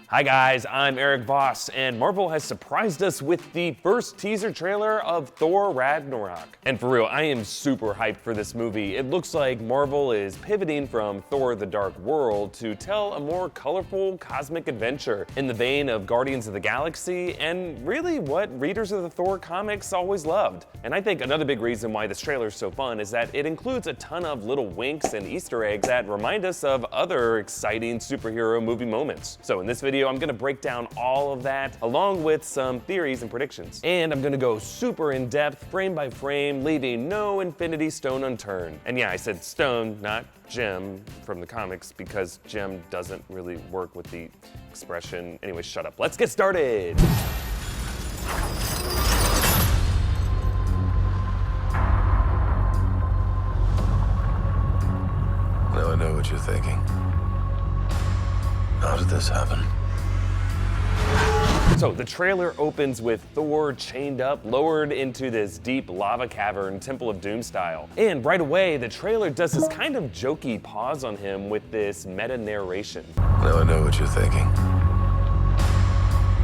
Hi guys, I'm Erik Voss, and Marvel has surprised us with the first teaser trailer of Thor Ragnarok. And for real, I am super hyped for this movie. It looks like Marvel is pivoting from Thor the Dark World to tell a more colorful cosmic adventure in the vein of Guardians of the Galaxy, and really what readers of the Thor comics always loved. And I think another big reason why this trailer is so fun is that it includes a ton of little winks and Easter eggs that remind us of other exciting superhero movie moments. So in this video, I'm gonna break down all of that, along with some theories and predictions. And I'm gonna go super in depth, frame by frame, leaving no Infinity Stone unturned. And yeah, I said stone, not gem from the comics, because gem doesn't really work with the expression. Anyway, shut up. Let's get started. Now I know what you're thinking. How did this happen? So the trailer opens with Thor chained up, lowered into this deep lava cavern, Temple of Doom style. And right away, the trailer does this kind of jokey pause on him with this meta narration. Now I know what you're thinking.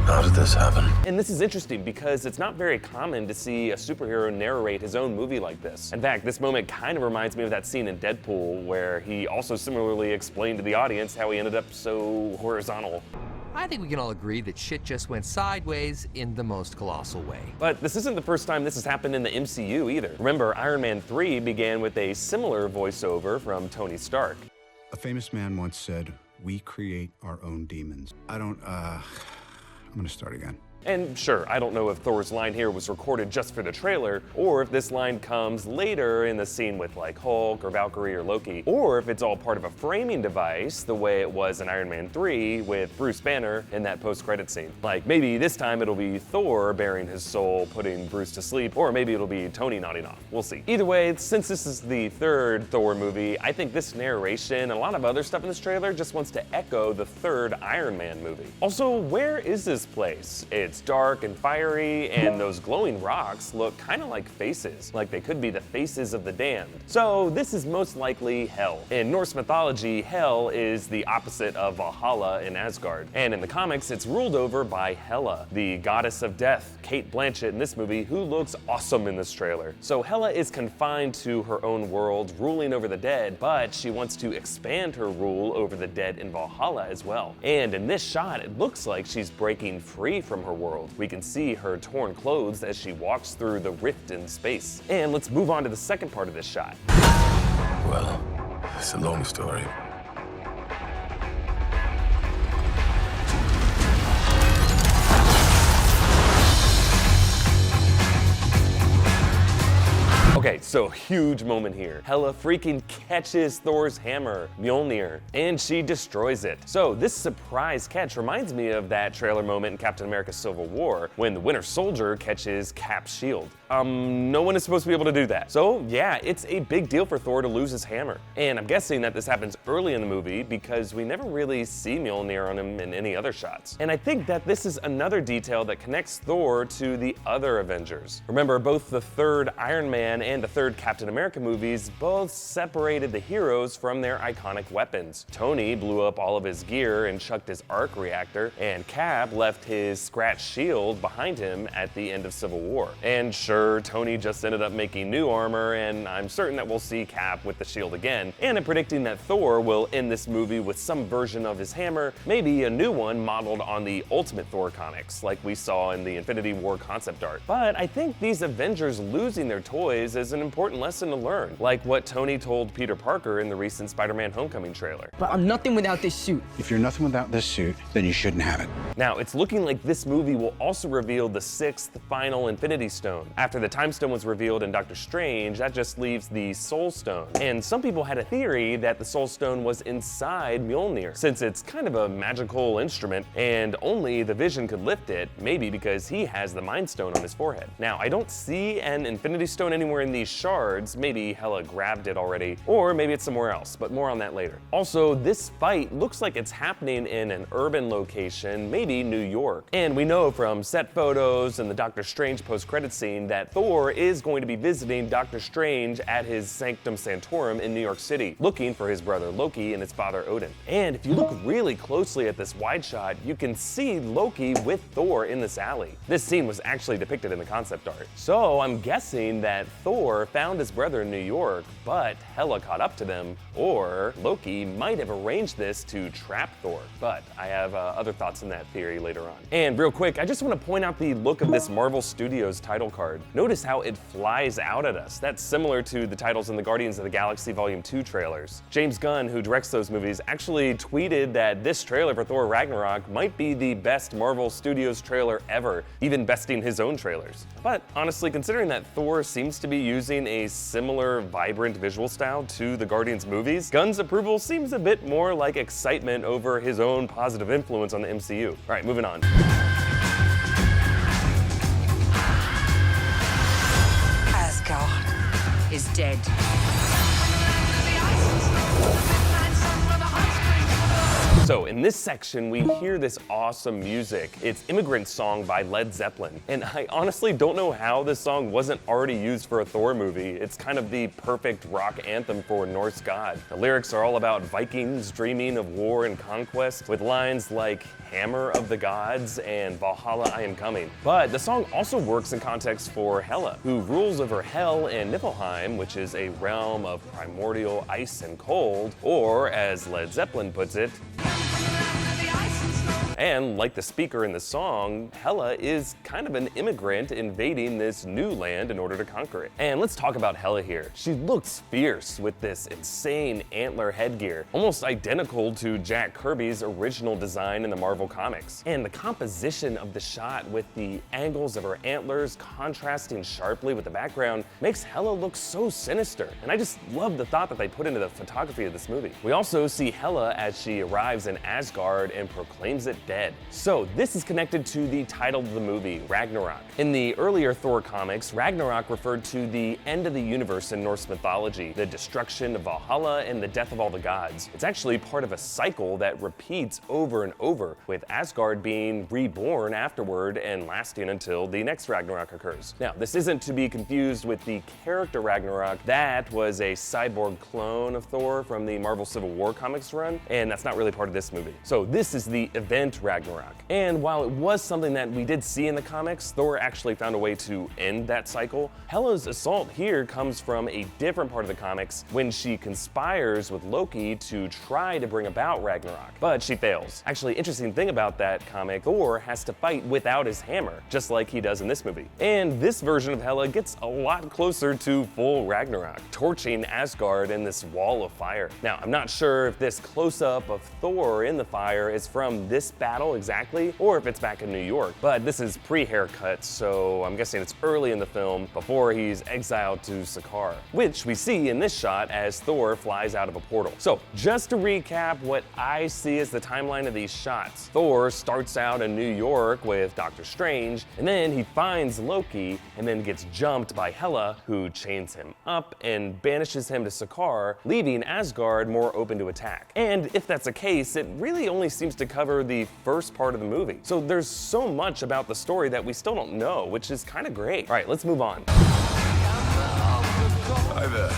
How did this happen? And this is interesting because it's not very common to see a superhero narrate his own movie like this. In fact, this moment kind of reminds me of that scene in Deadpool where he also similarly explained to the audience how he ended up so horizontal. I think we can all agree that shit just went sideways in the most colossal way. But this isn't the first time this has happened in the MCU either. Remember, Iron Man 3 began with a similar voiceover from Tony Stark. A famous man once said, "We create our own demons." I'm gonna start again. And sure, I don't know if Thor's line here was recorded just for the trailer, or if this line comes later in the scene with like Hulk or Valkyrie or Loki, or if it's all part of a framing device the way it was in Iron Man 3 with Bruce Banner in that post-credit scene. Like maybe this time it'll be Thor bearing his soul, putting Bruce to sleep, or maybe it'll be Tony nodding off. We'll see. Either way, since this is the third Thor movie, I think this narration and a lot of other stuff in this trailer just wants to echo the third Iron Man movie. Also, where is this place? It's dark and fiery, and those glowing rocks look kind of like faces, like they could be the faces of the damned. So this is most likely Hell. In Norse mythology, Hell is the opposite of Valhalla in Asgard, and in the comics it's ruled over by Hela, the goddess of death, Cate Blanchett in this movie, who looks awesome in this trailer. So Hela is confined to her own world, ruling over the dead, but she wants to expand her rule over the dead in Valhalla as well. And in this shot, it looks like she's breaking free from her world. We can see her torn clothes as she walks through the rift in space. And let's move on to the second part of this shot. Well, it's a long story. Okay, so huge moment here. Hela freaking catches Thor's hammer, Mjolnir, and she destroys it. So this surprise catch reminds me of that trailer moment in Captain America Civil War when the Winter Soldier catches Cap's shield. No one is supposed to be able to do that. So yeah, it's a big deal for Thor to lose his hammer. And I'm guessing that this happens early in the movie because we never really see Mjolnir on him in any other shots. And I think that this is another detail that connects Thor to the other Avengers. Remember, both the third Iron Man and the third Captain America movies both separated the heroes from their iconic weapons. Tony blew up all of his gear and chucked his arc reactor, and Cap left his scratched shield behind him at the end of Civil War. And sure, Tony just ended up making new armor, and I'm certain that we'll see Cap with the shield again. And I'm predicting that Thor will end this movie with some version of his hammer, maybe a new one modeled on the Ultimate Thor comics, like we saw in the Infinity War concept art. But I think these Avengers losing their toys is an important lesson to learn, like what Tony told Peter Parker in the recent Spider-Man Homecoming trailer. But I'm nothing without this suit. If you're nothing without this suit, then you shouldn't have it. Now, it's looking like this movie will also reveal the sixth final Infinity Stone. After the Time Stone was revealed in Doctor Strange, that just leaves the Soul Stone. And some people had a theory that the Soul Stone was inside Mjolnir, since it's kind of a magical instrument and only the Vision could lift it, maybe because he has the Mind Stone on his forehead. Now, I don't see an Infinity Stone anywhere in these shards. Maybe Hela grabbed it already, or maybe it's somewhere else, but more on that later. Also, this fight looks like it's happening in an urban location, maybe maybe New York. And we know from set photos and the Doctor Strange post-credit scene that Thor is going to be visiting Doctor Strange at his Sanctum Sanctorum in New York City, looking for his brother Loki and his father Odin. And if you look really closely at this wide shot, you can see Loki with Thor in this alley. This scene was actually depicted in the concept art. So I'm guessing that Thor found his brother in New York, but Hela caught up to them, or Loki might have arranged this to trap Thor. But I have other thoughts in that theory later on. And real quick, I just want to point out the look of this Marvel Studios title card. Notice how it flies out at us. That's similar to the titles in the Guardians of the Galaxy Volume 2 trailers. James Gunn, who directs those movies, actually tweeted that this trailer for Thor Ragnarok might be the best Marvel Studios trailer ever, even besting his own trailers. But honestly, considering that Thor seems to be using a similar vibrant visual style to the Guardians movies, Gunn's approval seems a bit more like excitement over his own positive influence on the MCU. All right, moving on. Asgard is dead. So in this section, we hear this awesome music. It's Immigrant song by Led Zeppelin. And I honestly don't know how this song wasn't already used for a Thor movie. It's kind of the perfect rock anthem for a Norse god. The lyrics are all about Vikings dreaming of war and conquest, with lines like Hammer of the Gods and Valhalla I am coming. But the song also works in context for Hela, who rules over Hel and Niflheim, which is a realm of primordial ice and cold, or as Led Zeppelin puts it, and like the speaker in the song, Hela is kind of an immigrant invading this new land in order to conquer it. And let's talk about Hela here. She looks fierce with this insane antler headgear, almost identical to Jack Kirby's original design in the Marvel comics. And the composition of the shot with the angles of her antlers contrasting sharply with the background makes Hela look so sinister. And I just love the thought that they put into the photography of this movie. We also see Hela as she arrives in Asgard and proclaims it dead. So this is connected to the title of the movie, Ragnarok. In the earlier Thor comics, Ragnarok referred to the end of the universe in Norse mythology, the destruction of Valhalla and the death of all the gods. It's actually part of a cycle that repeats over and over, with Asgard being reborn afterward and lasting until the next Ragnarok occurs. Now, this isn't to be confused with the character Ragnarok. That was a cyborg clone of Thor from the Marvel Civil War comics run, and that's not really part of this movie. So this is the event Ragnarok. And while it was something that we did see in the comics, Thor actually found a way to end that cycle. Hela's assault here comes from a different part of the comics when she conspires with Loki to try to bring about Ragnarok, but she fails. Actually, interesting thing about that comic, Thor has to fight without his hammer, just like he does in this movie. And this version of Hela gets a lot closer to full Ragnarok, torching Asgard in this wall of fire. Now, I'm not sure if this close-up of Thor in the fire is from this battle exactly, or if it's back in New York, but this is pre-haircut, so I'm guessing it's early in the film before he's exiled to Sakaar, which we see in this shot as Thor flies out of a portal. So just to recap what I see as the timeline of these shots, Thor starts out in New York with Doctor Strange, and then he finds Loki, and then gets jumped by Hela, who chains him up and banishes him to Sakaar, leaving Asgard more open to attack. And if that's the case, it really only seems to cover the first part of the movie. So there's so much about the story that we still don't know, which is kind of great. All right, let's move on. Hi there.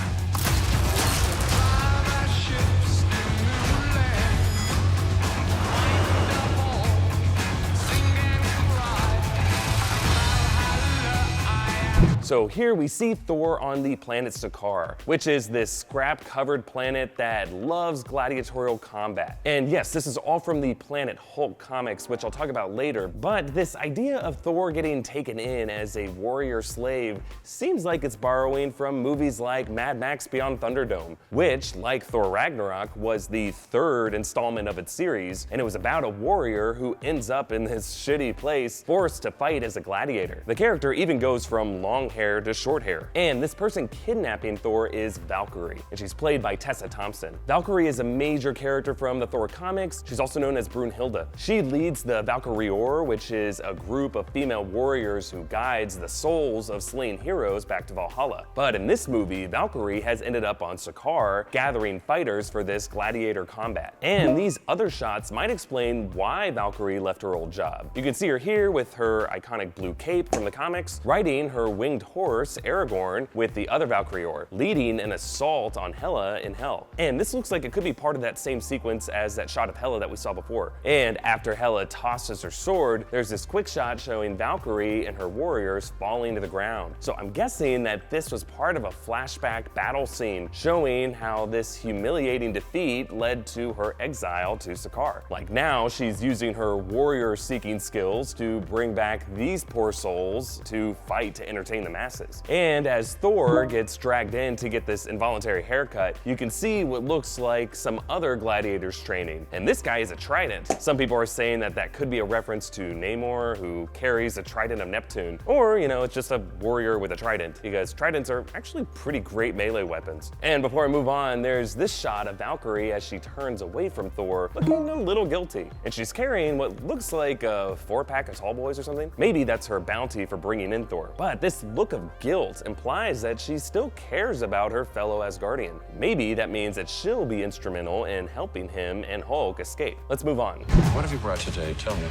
So here we see Thor on the planet Sakaar, which is this scrap-covered planet that loves gladiatorial combat. And yes, this is all from the Planet Hulk comics, which I'll talk about later, but this idea of Thor getting taken in as a warrior slave seems like it's borrowing from movies like Mad Max Beyond Thunderdome, which, like Thor Ragnarok, was the third installment of its series, and it was about a warrior who ends up in this shitty place, forced to fight as a gladiator. The character even goes from long hair to short hair. And this person kidnapping Thor is Valkyrie, and she's played by Tessa Thompson. Valkyrie is a major character from the Thor comics. She's also known as Brunhilde. She leads the Valkyrior, which is a group of female warriors who guides the souls of slain heroes back to Valhalla. But in this movie, Valkyrie has ended up on Sakaar, gathering fighters for this gladiator combat. And these other shots might explain why Valkyrie left her old job. You can see her here with her iconic blue cape from the comics, riding her winged horse, Aragorn, with the other Valkyrior, leading an assault on Hela in Hell. And this looks like it could be part of that same sequence as that shot of Hela that we saw before. And after Hela tosses her sword, there's this quick shot showing Valkyrie and her warriors falling to the ground. So I'm guessing that this was part of a flashback battle scene showing how this humiliating defeat led to her exile to Sakaar. Like now she's using her warrior-seeking skills to bring back these poor souls to fight to entertain the masses. And as Thor gets dragged in to get this involuntary haircut, you can see what looks like some other gladiators training. And this guy is a trident. Some people are saying that that could be a reference to Namor, who carries a trident of Neptune. Or, you know, it's just a warrior with a trident, because tridents are actually pretty great melee weapons. And before I move on, there's this shot of Valkyrie as she turns away from Thor, looking a little guilty. And she's carrying what looks like a 4-pack of Tall Boys or something. Maybe that's her bounty for bringing in Thor. But this look of guilt implies that she still cares about her fellow Asgardian. Maybe that means that she'll be instrumental in helping him and Hulk escape. Let's move on. What have you brought today? Tell me.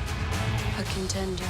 A contender.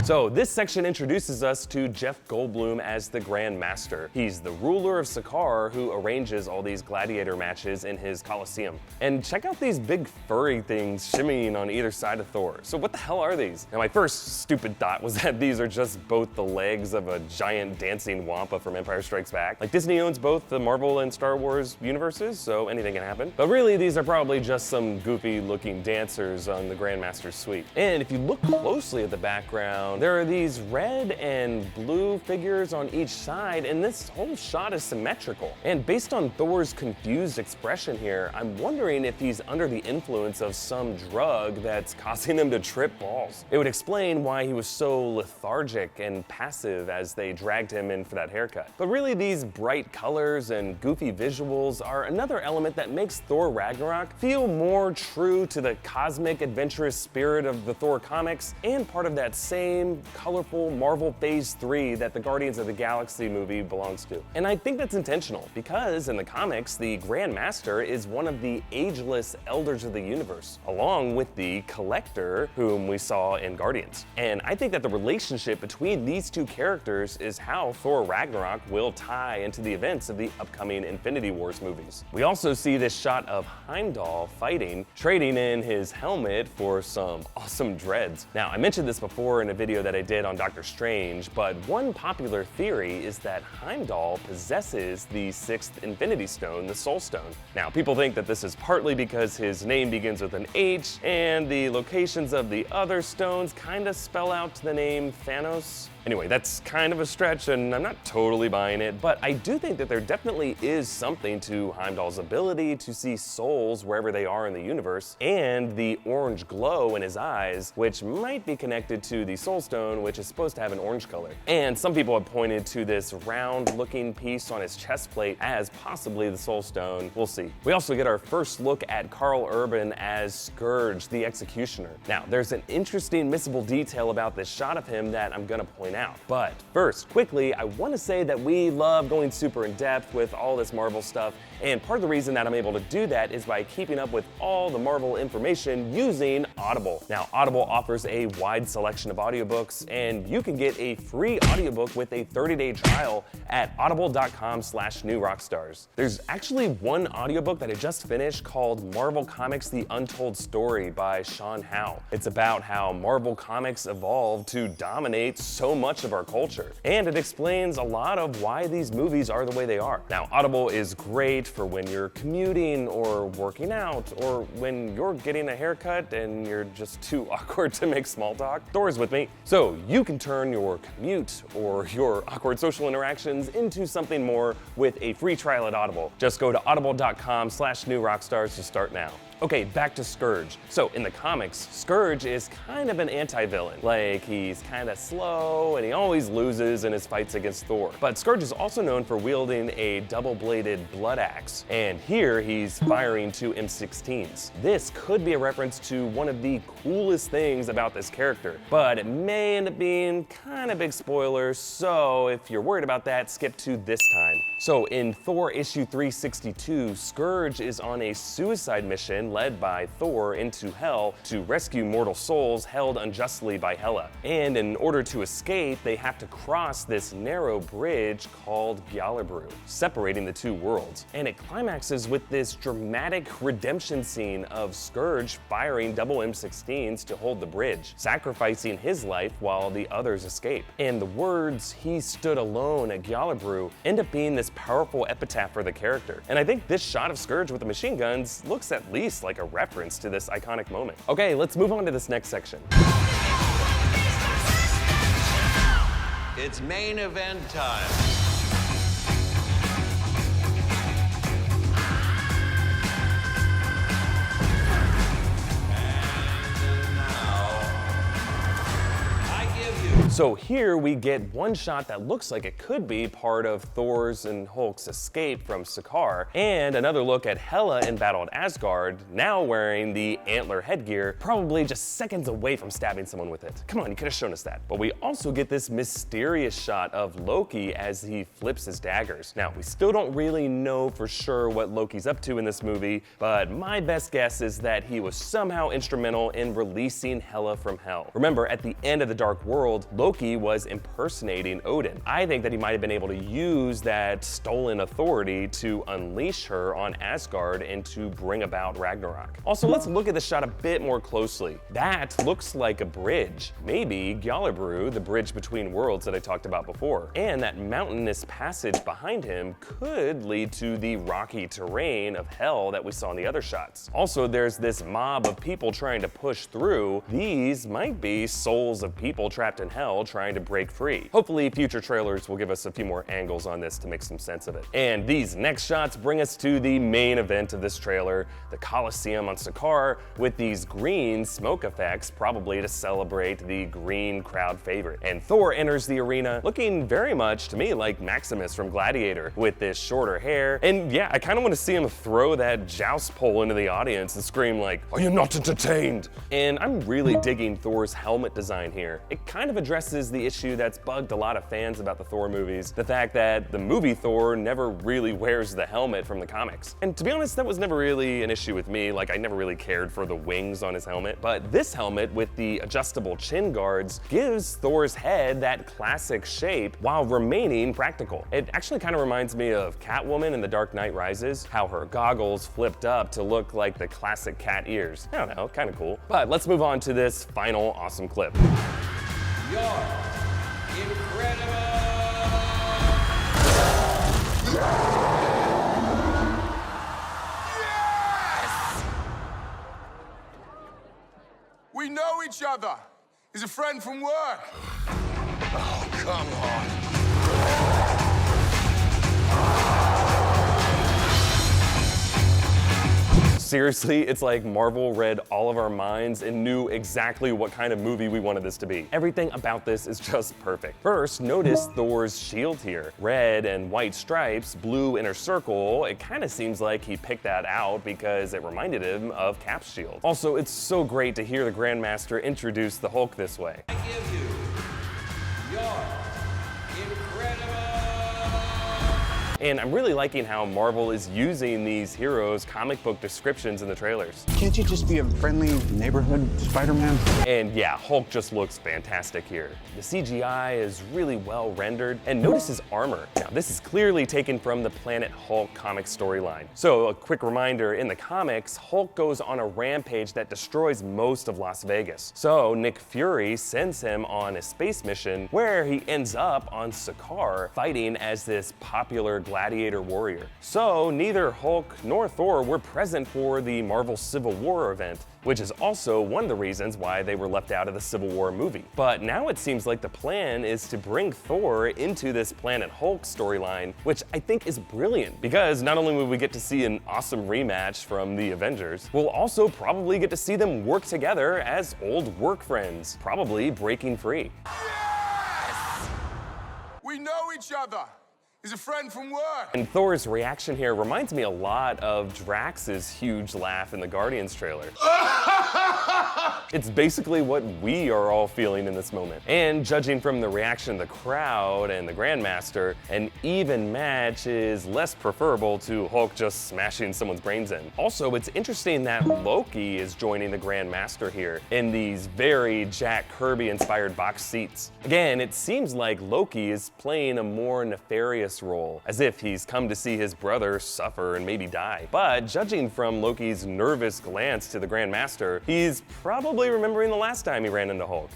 So this section introduces us to Jeff Goldblum as the Grandmaster. He's the ruler of Sakaar who arranges all these gladiator matches in his Colosseum. And check out these big furry things shimmying on either side of Thor. So what the hell are these? Now my first stupid thought was that these are just both the legs of a giant dancing wampa from Empire Strikes Back. Like Disney owns both the Marvel and Star Wars universes, so anything can happen. But really these are probably just some goofy looking dancers on the Grandmaster's suite. And if you look closely at the background, there are these red and blue figures on each side, and this whole shot is symmetrical. And based on Thor's confused expression here, I'm wondering if he's under the influence of some drug that's causing him to trip balls. It would explain why he was so lethargic and passive as they dragged him in for that haircut. But really, these bright colors and goofy visuals are another element that makes Thor Ragnarok feel more true to the cosmic, adventurous spirit of the Thor comics, and part of that same colorful Marvel Phase 3 that the Guardians of the Galaxy movie belongs to. And I think that's intentional, because in the comics, the Grandmaster is one of the ageless elders of the universe, along with the Collector, whom we saw in Guardians. And I think that the relationship between these two characters is how Thor Ragnarok will tie into the events of the upcoming Infinity Wars movies. We also see this shot of Heimdall fighting, trading in his helmet for some awesome dreads. Now, I mentioned this before in a video that I did on Doctor Strange, but one popular theory is that Heimdall possesses the 6th Infinity Stone, the Soul Stone. Now, people think that this is partly because his name begins with an H, and the locations of the other stones kinda spell out the name Thanos. Anyway, that's kind of a stretch, and I'm not totally buying it, but I do think that there definitely is something to Heimdall's ability to see souls wherever they are in the universe, and the orange glow in his eyes, which might be connected to the Soul Stone, which is supposed to have an orange color. And some people have pointed to this round-looking piece on his chest plate as possibly the Soul Stone. We'll see. We also get our first look at Karl Urban as Skurge, the Executioner. Now, there's an interesting missable detail about this shot of him that I'm gonna point out. But first, quickly, I want to say that we love going super in depth with all this Marvel stuff, and part of the reason that I'm able to do that is by keeping up with all the Marvel information using Audible. Now, Audible offers a wide selection of audiobooks, and you can get a free audiobook with a 30-day trial at audible.com/newrockstars. There's actually one audiobook that I just finished called Marvel Comics: The Untold Story by Sean Howe. It's about how Marvel Comics evolved to dominate so much of our culture, and it explains a lot of why these movies are the way they are. Now, Audible is great for when you're commuting or working out, or when you're getting a haircut and you're just too awkward to make small talk. Thor's with me. So you can turn your commute or your awkward social interactions into something more with a free trial at Audible. Just go to audible.com/newrockstars to start now. Okay, back to Skurge. So in the comics, Skurge is kind of an anti-villain. Like, he's kind of slow and he always loses in his fights against Thor. But Skurge is also known for wielding a double-bladed blood axe. And here he's firing two M16s. This could be a reference to one of the coolest things about this character, but it may end up being kind of big spoilers, so if you're worried about that, skip to this time. So in Thor issue 362, Skurge is on a suicide mission led by Thor into Hell to rescue mortal souls held unjustly by Hela. And in order to escape, they have to cross this narrow bridge called Gjallarbrú, separating the two worlds. And it climaxes with this dramatic redemption scene of Skurge firing double M16s to hold the bridge, sacrificing his life while the others escape. And the words, "He stood alone at Gjallarbrú," end up being this powerful epitaph for the character. And I think this shot of Skurge with the machine guns looks at least like a reference to this iconic moment. Okay, let's move on to this next section. It's main event time. So here we get one shot that looks like it could be part of Thor's and Hulk's escape from Skurge, and another look at Hela in battle at Asgard, now wearing the antler headgear, probably just seconds away from stabbing someone with it. Come on, you could have shown us that. But we also get this mysterious shot of Loki as he flips his daggers. Now, we still don't really know for sure what Loki's up to in this movie, but my best guess is that he was somehow instrumental in releasing Hela from Hell. Remember, at the end of the Dark World, Loki was impersonating Odin. I think that he might have been able to use that stolen authority to unleash her on Asgard and to bring about Ragnarok. Also, let's look at the shot a bit more closely. That looks like a bridge. Maybe Gjallarbrú, the bridge between worlds that I talked about before. And that mountainous passage behind him could lead to the rocky terrain of Hell that we saw in the other shots. Also, there's this mob of people trying to push through. These might be souls of people trapped in Hell trying to break free. Hopefully future trailers will give us a few more angles on this to make some sense of it. And these next shots bring us to the main event of this trailer, the Colosseum on Skurge, with these green smoke effects, probably to celebrate the green crowd favorite. And Thor enters the arena looking very much to me like Maximus from Gladiator, with this shorter hair. And yeah, I kind of want to see him throw that joust pole into the audience and scream like, "Are you not entertained?" And I'm really digging Thor's helmet design here. It kind of addresses the issue that's bugged a lot of fans about the Thor movies, the fact that the movie Thor never really wears the helmet from the comics. And to be honest, that was never really an issue with me. Like, I never really cared for the wings on his helmet. But this helmet with the adjustable chin guards gives Thor's head that classic shape while remaining practical. It actually kind of reminds me of Catwoman in The Dark Knight Rises, how her goggles flipped up to look like the classic cat ears. I don't know, kind of cool. But let's move on to this final awesome clip. You're incredible! Yes! We know each other. He's a friend from work. Oh, come on. Seriously, it's like Marvel read all of our minds and knew exactly what kind of movie we wanted this to be. Everything about this is just perfect. First, notice Thor's shield here. Red and white stripes, blue inner circle. It kind of seems like he picked that out because it reminded him of Cap's shield. Also, it's so great to hear the Grandmaster introduce the Hulk this way. I give you your incredible! And I'm really liking how Marvel is using these heroes' comic book descriptions in the trailers. Can't you just be a friendly neighborhood Spider-Man? And yeah, Hulk just looks fantastic here. The CGI is really well rendered, and notice his armor. Now, this is clearly taken from the Planet Hulk comic storyline. So a quick reminder, in the comics, Hulk goes on a rampage that destroys most of Las Vegas. So Nick Fury sends him on a space mission where he ends up on Skurge fighting as this popular gladiator warrior. So neither Hulk nor Thor were present for the Marvel Civil War event, which is also one of the reasons why they were left out of the Civil War movie. But now it seems like the plan is to bring Thor into this Planet Hulk storyline, which I think is brilliant, because not only will we get to see an awesome rematch from the Avengers, we'll also probably get to see them work together as old work friends, probably breaking free. Yes! We know each other. He's a friend from work. And Thor's reaction here reminds me a lot of Drax's huge laugh in the Guardians trailer. It's basically what we are all feeling in this moment. And judging from the reaction of the crowd and the Grandmaster, an even match is less preferable to Hulk just smashing someone's brains in. Also, it's interesting that Loki is joining the Grandmaster here in these very Jack Kirby-inspired box seats. Again, it seems like Loki is playing a more nefarious role, as if he's come to see his brother suffer and maybe die. But judging from Loki's nervous glance to the Grandmaster, he's probably remembering the last time he ran into Hulk.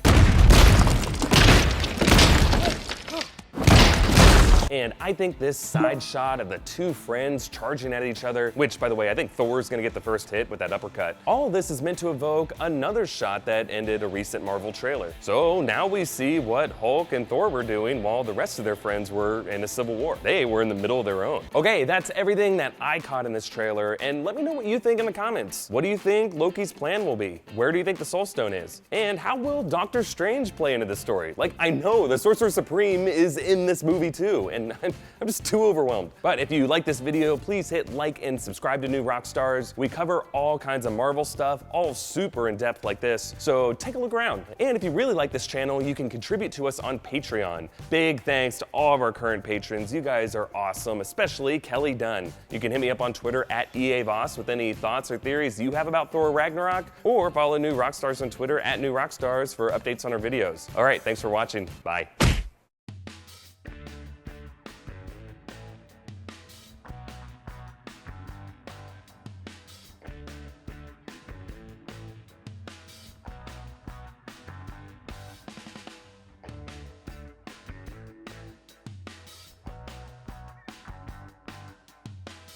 And I think this side shot of the two friends charging at each other, which by the way, I think Thor's gonna get the first hit with that uppercut. All of this is meant to evoke another shot that ended a recent Marvel trailer. So now we see what Hulk and Thor were doing while the rest of their friends were in a civil war. They were in the middle of their own. Okay, that's everything that I caught in this trailer, and let me know what you think in the comments. What do you think Loki's plan will be? Where do you think the Soul Stone is? And how will Doctor Strange play into this story? Like, I know the Sorcerer Supreme is in this movie too, and I'm just too overwhelmed. But if you like this video, please hit like and subscribe to New Rockstars. We cover all kinds of Marvel stuff, all super in depth like this, so take a look around. And if you really like this channel, you can contribute to us on Patreon. Big thanks to all of our current patrons. You guys are awesome, especially Kelly Dunn. You can hit me up on Twitter at EA Voss with any thoughts or theories you have about Thor Ragnarok, or follow New Rockstars on Twitter at New Rockstars for updates on our videos. All right, thanks for watching. Bye.